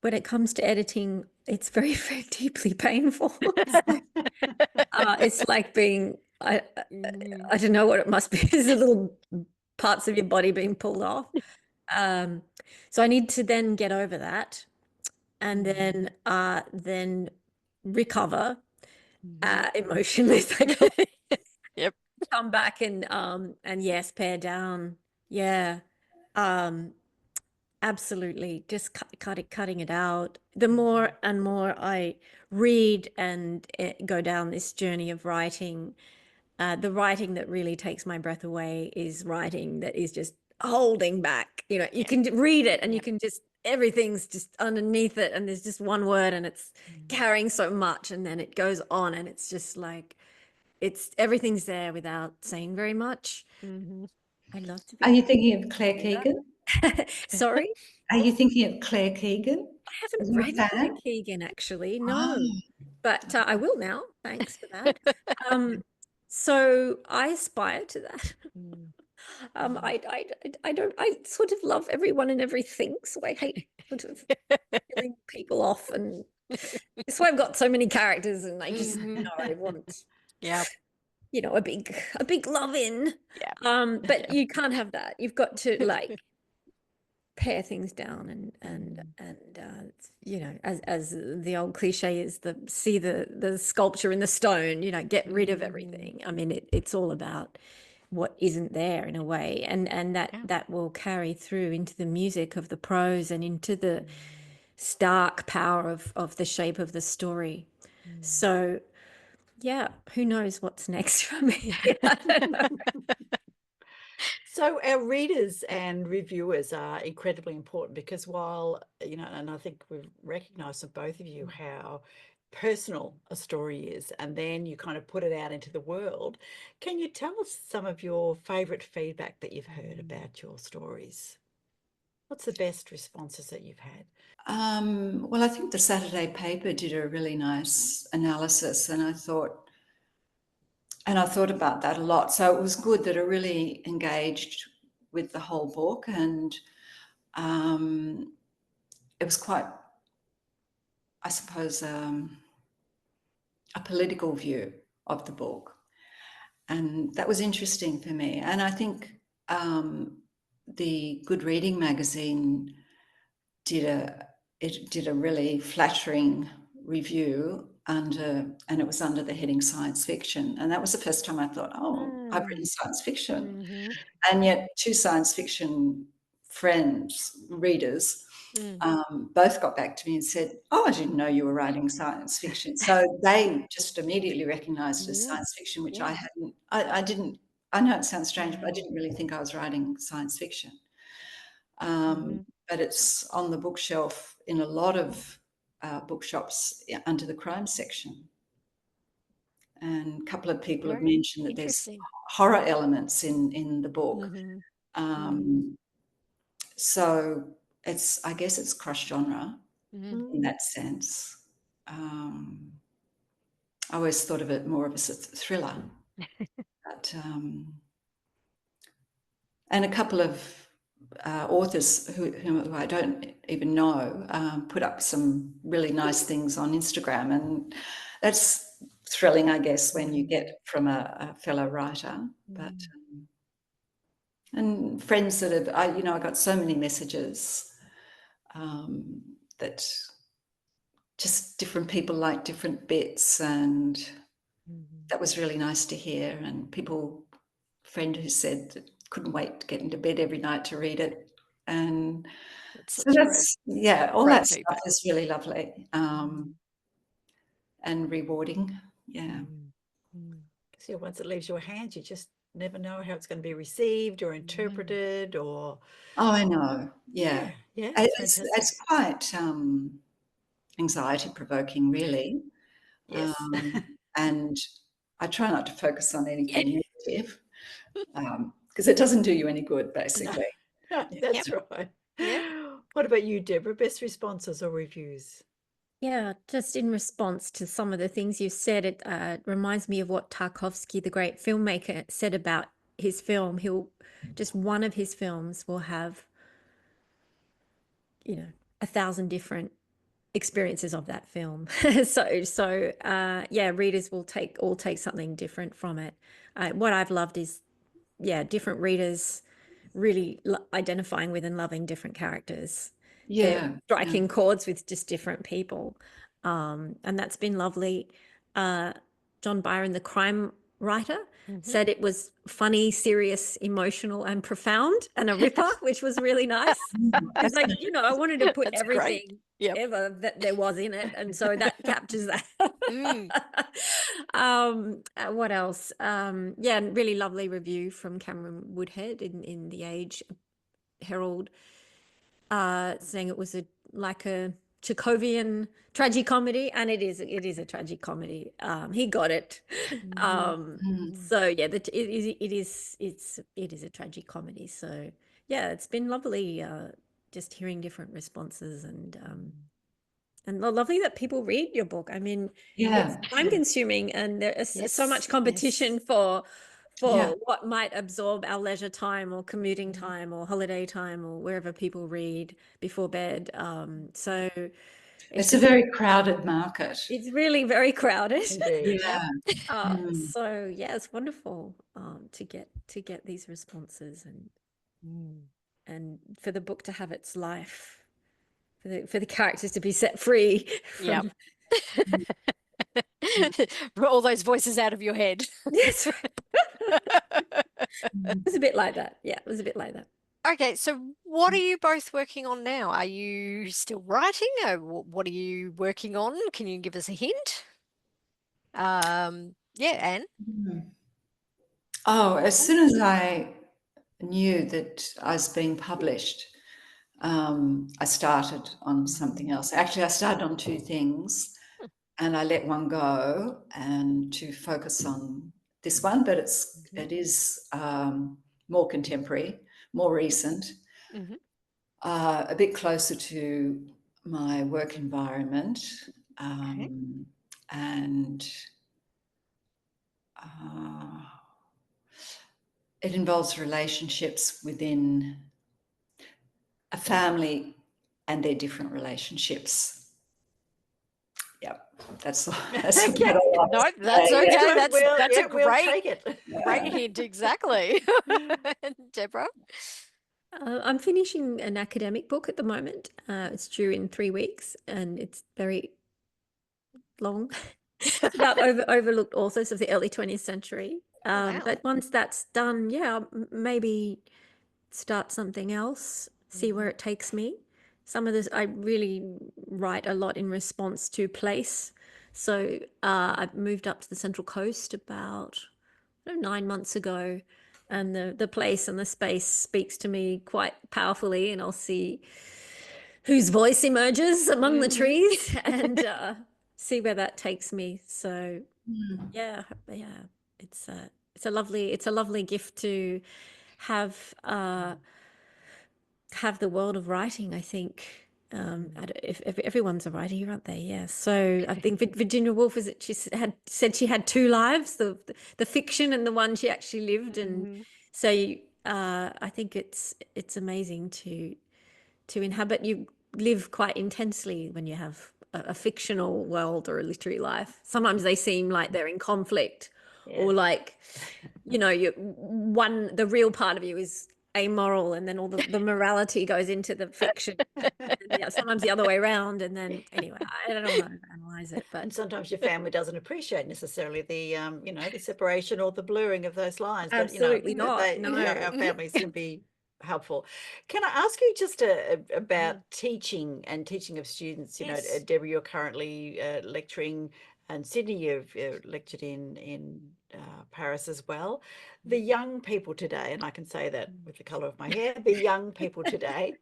Speaker 5: when it comes to editing, it's very, very deeply painful. It's like being, I don't know what it must be. There's little parts of your body being pulled off. So I need to then get over that, and then recover emotionally.
Speaker 3: Yep.
Speaker 5: Come back and yes, pare down. Yeah. Absolutely. Just cutting it out. The more and more I read and go down this journey of writing, the writing that really takes my breath away is writing that is just holding back. You know, you can read it and you can just, everything's just underneath it, and there's just one word and it's carrying so much, and then it goes on and it's just like, everything's there without saying very much. I love to be.
Speaker 4: Are you thinking of Claire Keegan?
Speaker 5: Sorry?
Speaker 4: Are you thinking of Claire Keegan?
Speaker 5: I haven't
Speaker 4: Are you a
Speaker 5: read Claire
Speaker 4: fan?
Speaker 5: Keegan, actually. No,
Speaker 4: Oh.
Speaker 5: but I will now. Thanks for that. So I aspire to that. I sort of love everyone and everything, so I hate sort of killing people off, and that's why I've got so many characters, and I just I want a big love in. But you can't have that. You've got to like pare things down and as the old cliche is, see the sculpture in the stone, get rid of everything. I mean, it's all about what isn't there in a way, and that will carry through into the music of the prose and into the stark power of the shape of the story. So yeah, who knows what's next for me? I don't know.
Speaker 2: So our readers and reviewers are incredibly important, because while, and I think we've recognised from both of you how personal a story is, and then you kind of put it out into the world. Can you tell us some of your favourite feedback that you've heard about your stories? What's the best responses that you've had?
Speaker 4: Well, I think the Saturday paper did a really nice analysis, and I thought about that a lot. So it was good that it really engaged with the whole book, and it was quite, I suppose, a political view of the book. And that was interesting for me. And I think the Good Reading magazine did a really flattering review and it was under the heading science fiction. And that was the first time I thought, I've written science fiction. And yet 2 science fiction friends, readers, both got back to me and said, I didn't know you were writing science fiction. So they just immediately recognized it as science fiction, which I hadn't, I didn't, I know it sounds strange, but I didn't really think I was writing science fiction. But it's on the bookshelf in a lot of bookshops under the crime section. And a couple of people have mentioned that there's horror elements in the book. So I guess it's cross-genre in that sense. I always thought of it more of as a thriller. But, and a couple of authors who I don't even know put up some really nice things on Instagram, and that's thrilling, I guess, when you get from a fellow writer. But And friends that have, I got so many messages that just different people like different bits, and that was really nice to hear. And friend who said that couldn't wait to get into bed every night to read it. And
Speaker 3: That's
Speaker 4: so
Speaker 3: such
Speaker 4: all
Speaker 3: great
Speaker 4: that stuff
Speaker 3: feedback.
Speaker 4: is really lovely and rewarding. Yeah.
Speaker 2: So once it leaves your hands, you just never know how it's going to be received or interpreted or.
Speaker 4: Oh, I know. Yeah.
Speaker 2: Yeah, it's fantastic.
Speaker 4: It's quite anxiety provoking, really.
Speaker 2: Yes.
Speaker 4: And I try not to focus on anything negative because it doesn't do you any good, basically.
Speaker 2: No, that's right.
Speaker 3: Yeah.
Speaker 2: What about you, Deborah? Best responses or reviews?
Speaker 5: Yeah, just in response to some of the things you said, it reminds me of what Tarkovsky, the great filmmaker, said about his film. Just one of his films will have, 1,000 different experiences of that film. So yeah, readers will all take something different from it. What I've loved is, different readers really identifying with and loving different characters.
Speaker 4: Yeah.
Speaker 5: Striking chords with just different people. And that's been lovely. John Byron, the crime writer, said it was funny, serious, emotional, and profound, and a ripper, which was really nice. It's like, I wanted to put
Speaker 3: That's great.
Speaker 5: everything ever that there was in it, and so that captures that. What else? Really lovely review from Cameron Woodhead in the Age Herald, saying it was like a Chekhovian tragicomedy, and it is a tragicomedy. He got it. So yeah, it is a tragicomedy. So yeah, it's been lovely just hearing different responses, and lovely that people read your book. I mean, it's time consuming, and there is so much competition for what might absorb our leisure time or commuting time or holiday time or wherever people read before bed. So
Speaker 4: it's a very crowded market.
Speaker 5: It's really very crowded.
Speaker 2: Indeed.
Speaker 4: Yeah.
Speaker 5: So yeah, it's wonderful to get these responses and for the book to have its life, for the characters to be set free from
Speaker 3: all those voices out of your head.
Speaker 5: Yes. It was a bit like that. Yeah, it was a bit like that.
Speaker 3: Okay, so what are you both working on now? Are you still writing, or what are you working on? Can you give us a hint? Anne?
Speaker 4: Oh, as soon as I knew that I was being published, I started on something else. Actually, I started on two things, and I let one go and to focus on this one, but it is more contemporary, more recent, a bit closer to my work environment, and it involves relationships within a family and their different relationships. Yep, that's
Speaker 3: Okay. No, that's okay. That's a great hint. Exactly. Deborah?
Speaker 5: I'm finishing an academic book at the moment. It's due in 3 weeks, and it's very long. It's about overlooked authors of the early 20th century.
Speaker 3: Wow.
Speaker 5: But once that's done, I'll maybe start something else, see where it takes me. Some of this, I really write a lot in response to place. So I've moved up to the Central Coast about 9 months ago, and the place and the space speaks to me quite powerfully, and I'll see whose voice emerges among the trees and see where that takes me. So yeah, it's a lovely gift to have the world of writing, I think. If everyone's a writer here, aren't they? Yeah. So I think Virginia Woolf said she had two lives, the fiction and the one she actually lived. And so I think it's amazing to inhabit. You live quite intensely when you have a fictional world or a literary life. Sometimes they seem like they're in conflict, or like, the real part of you is amoral, and then all the morality goes into the fiction. And sometimes the other way around. And then anyway, I don't know how to analyze it,
Speaker 2: And
Speaker 5: but
Speaker 2: sometimes your family doesn't appreciate necessarily the the separation or the blurring of those lines. But
Speaker 5: absolutely not.
Speaker 2: they,
Speaker 5: No.
Speaker 2: our families can be helpful. Can I ask you just about teaching and teaching of students?
Speaker 3: Yes.
Speaker 2: Deborah, you're currently lecturing, and Sydney, you've lectured in Paris as well. The young people today, and I can say that with the colour of my hair, the young people today.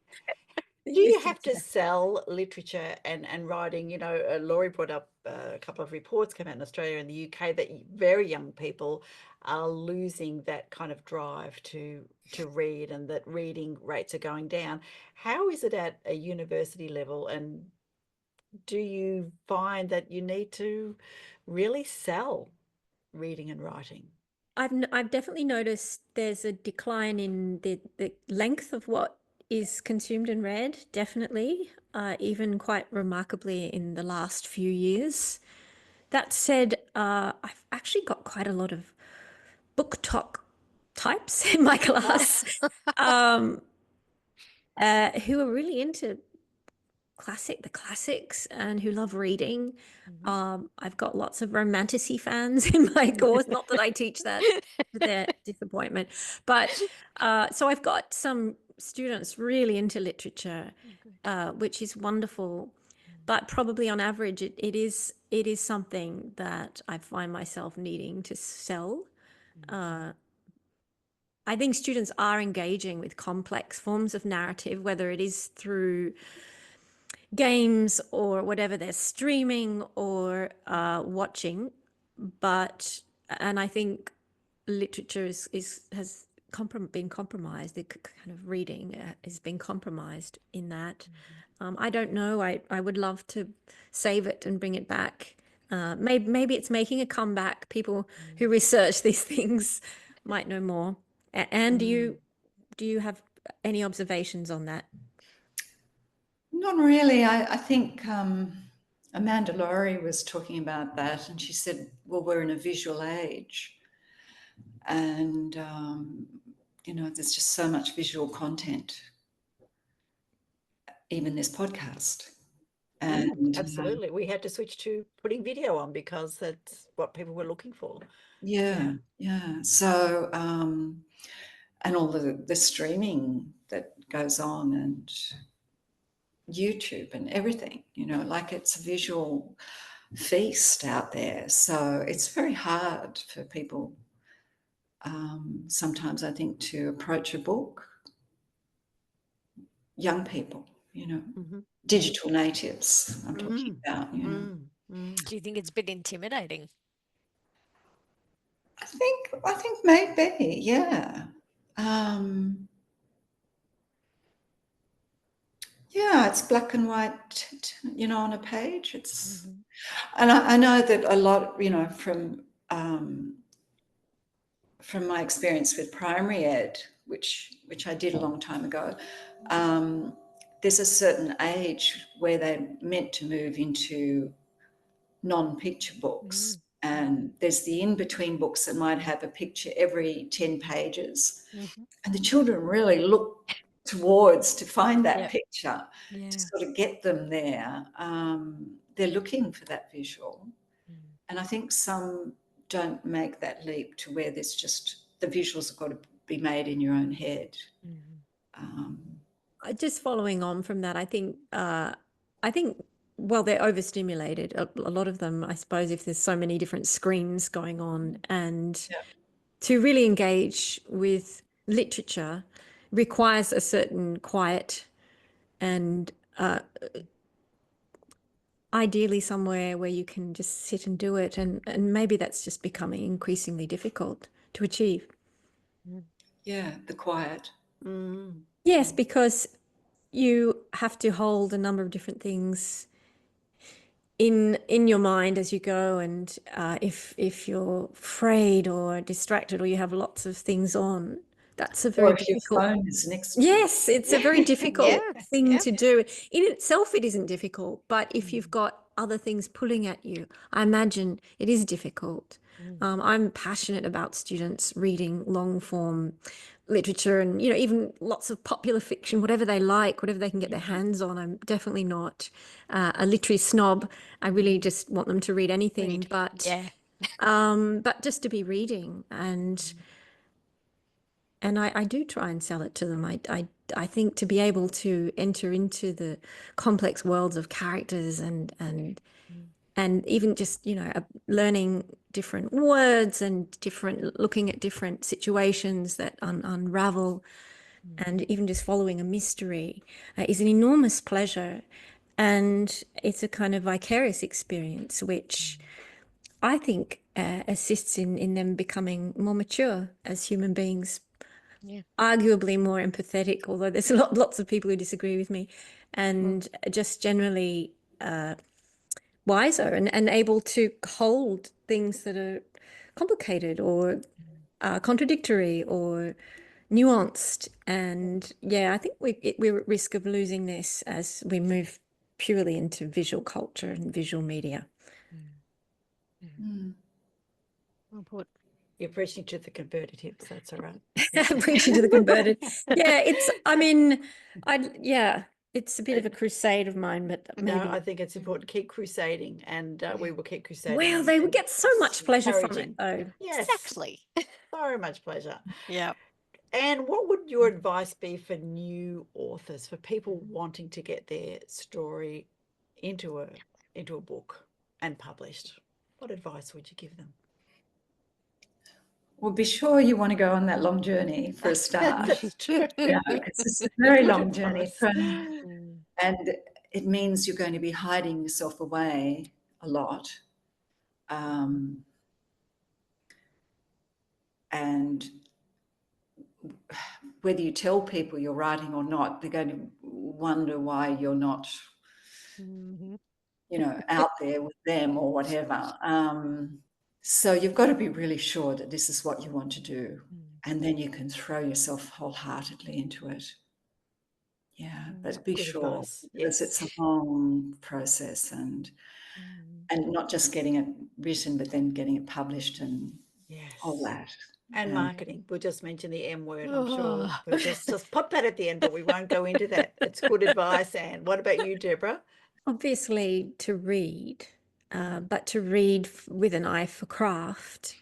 Speaker 2: Do you have to sell literature and writing? Laurie brought up a couple of reports come out in Australia and the UK that very young people are losing that kind of drive to read, and that reading rates are going down. How is it at a university level, and do you find that you need to really sell reading and writing?
Speaker 5: I've definitely noticed there's a decline in the length of what is consumed and read, definitely, even quite remarkably in the last few years. That said, I've actually got quite a lot of book talk types in my class who are really into the classics and who love reading. I've got lots of romantasy fans in my course. Not that I teach that to their disappointment, but so I've got some students really into literature, which is wonderful. But probably on average, it is something that I find myself needing to sell. I think students are engaging with complex forms of narrative, whether it is through games or whatever they're streaming or watching. And I think literature has been compromised. The kind of reading has been compromised in that. I don't know. I would love to save it and bring it back. Maybe it's making a comeback. People who research these things might know more. And do you have any observations on that?
Speaker 4: Not really. I think Amanda Laurie was talking about that, and she said, well, we're in a visual age. And, there's just so much visual content, even this podcast. And
Speaker 2: absolutely. We had to switch to putting video on because that's what people were looking for.
Speaker 4: yeah. So, and all the streaming that goes on, and YouTube and everything, like it's a visual feast out there. So it's very hard for people sometimes, I think, to approach a book. Young people, digital natives I'm talking about.
Speaker 3: Do you think it's a bit intimidating?
Speaker 4: I think maybe, yeah. Yeah, it's black and white, on a page. It's, and I know that a lot, from my experience with primary ed, which I did a long time ago, there's a certain age where they're meant to move into non-picture books. And there's the in-between books that might have a picture every 10 pages. And the children really look towards to find that picture, to sort of get them there. They're looking for that visual. And I think some don't make that leap to where there's just the visuals have got to be made in your own head.
Speaker 5: Just following on from that, I think well, they're overstimulated. A lot of them, I suppose, if there's so many different screens going on, and to really engage with literature requires a certain quiet and ideally somewhere where you can just sit and do it. And maybe that's just becoming increasingly difficult to achieve.
Speaker 4: Yeah, the quiet.
Speaker 5: Yes, because you have to hold a number of different things in your mind as you go, and if you're afraid or distracted or you have lots of things on, that's a very difficult.
Speaker 4: Your phone is next to you.
Speaker 5: Yes, it's a very difficult thing to do. In itself, it isn't difficult, but if you've got other things pulling at you, I imagine it is difficult. I'm passionate about students reading long form literature and, even lots of popular fiction, whatever they like, whatever they can get their hands on. I'm definitely not a literary snob. I really just want them to read anything, but just to be reading. And I do try and sell it to them. I think to be able to enter into the complex worlds of characters and even just, learning different words and looking at different situations that unravel and even just following a mystery is an enormous pleasure. And it's a kind of vicarious experience, which I think assists in them becoming more mature as human beings. Arguably more empathetic, although there's lots of people who disagree with me, and just generally wiser and able to hold things that are complicated or contradictory or nuanced. And I think we're at risk of losing this as we move purely into visual culture and visual media.
Speaker 3: Well put.
Speaker 2: You're preaching to the converted hips, that's all right.
Speaker 5: Preaching to the converted. It's a bit of a crusade of mine, but maybe.
Speaker 2: No, I think it's important. Keep crusading, and we will keep crusading.
Speaker 5: Well, they would get so much pleasure from it, though.
Speaker 2: Yes,
Speaker 3: Exactly.
Speaker 2: so much pleasure.
Speaker 3: Yeah.
Speaker 2: And what would your advice be for new authors, for people wanting to get their story into a book and published? What advice would you give them?
Speaker 4: Well, be sure you want to go on that long journey for a start.
Speaker 2: That's true.
Speaker 4: Yeah, because it's a very long journey and it means you're going to be hiding yourself away a lot. And whether you tell people you're writing or not, they're going to wonder why you're not, out there with them or whatever. So you've got to be really sure that this is what you want to do. And then you can throw yourself wholeheartedly into it. Yeah, but be sure, because it's a long process and not just getting it written, but then getting it published and all that.
Speaker 2: And marketing. We'll just mention the M word, I'm sure. We'll just pop that at the end, but we won't go into that. It's good advice, Anne. What about you, Deborah?
Speaker 5: Obviously to read, but to read with an eye for craft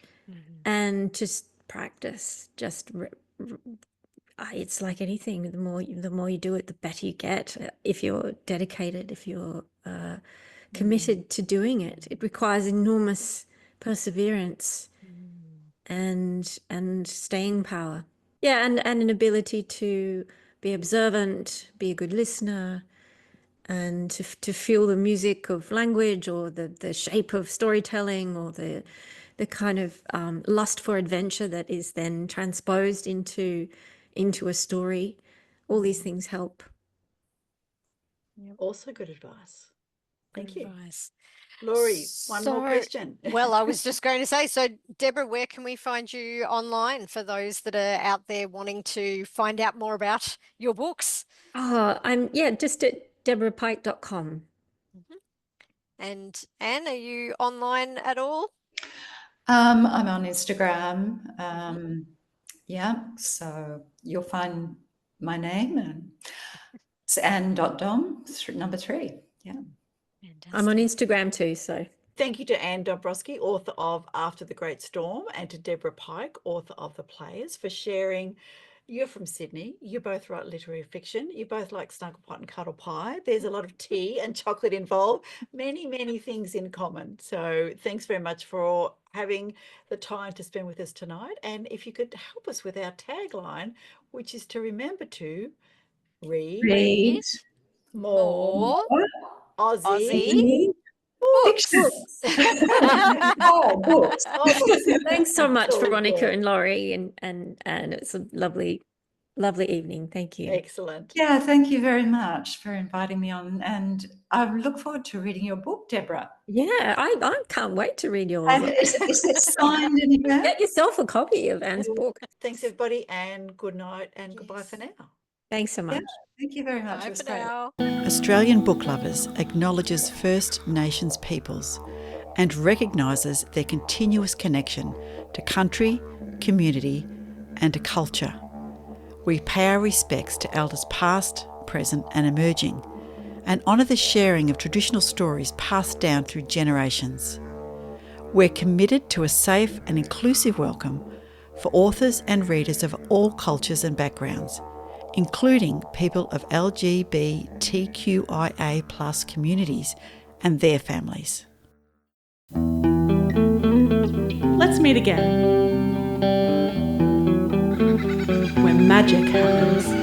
Speaker 5: and just practice. It's like anything. The more you do it, the better you get. If you're dedicated, if you're committed to doing it, it requires enormous perseverance and staying power. Yeah, and an ability to be observant, be a good listener, and to feel the music of language or the shape of storytelling or the kind of lust for adventure that is then transposed into a story. All these things help.
Speaker 2: Also good advice. Thank you.
Speaker 3: Advice.
Speaker 2: Laurie, one more question.
Speaker 3: Well, I was just going to say, so Deborah, where can we find you online for those that are out there wanting to find out more about your books?
Speaker 5: I'm just at deborahpike.com.
Speaker 3: And Anne, are you online at all?
Speaker 4: I'm on Instagram. So you'll find my name, and it's Ann.Dom, number 3. Yeah.
Speaker 3: Fantastic.
Speaker 5: I'm on Instagram too, so.
Speaker 2: Thank you to Ann Dombroski, author of After the Great Storm, and to Deborah Pike, author of The Players, for sharing. You're from Sydney. You both write literary fiction. You both like snuggle pot and cuddle pie. There's a lot of tea and chocolate involved. Many, many things in common. So thanks very much for having the time to spend with us tonight. And if you could help us with our tagline, which is to remember to read more Aussie
Speaker 5: books.
Speaker 4: Books.
Speaker 5: Thanks so much, Veronica and Laurie, and it's a lovely evening. Thank you.
Speaker 2: Excellent.
Speaker 4: Yeah, thank you very much for inviting me on, and I look forward to reading your book, Deborah.
Speaker 5: Yeah, I can't wait to read yours.
Speaker 4: And is it signed anywhere?
Speaker 5: Get yourself a copy of Anne's book.
Speaker 2: Thanks, everybody, and good night and goodbye for now.
Speaker 5: Thanks so much.
Speaker 4: Thank you very much.
Speaker 3: Bye
Speaker 4: It was
Speaker 3: for
Speaker 4: great.
Speaker 3: now.
Speaker 2: Australian Book Lovers acknowledges First Nations peoples and recognises their continuous connection to country, community and to culture. We pay our respects to elders past, present and emerging, and honour the sharing of traditional stories passed down through generations. We're committed to a safe and inclusive welcome for authors and readers of all cultures and backgrounds, including people of LGBTQIA+ communities and their families.
Speaker 1: Let's meet again, where magic happens.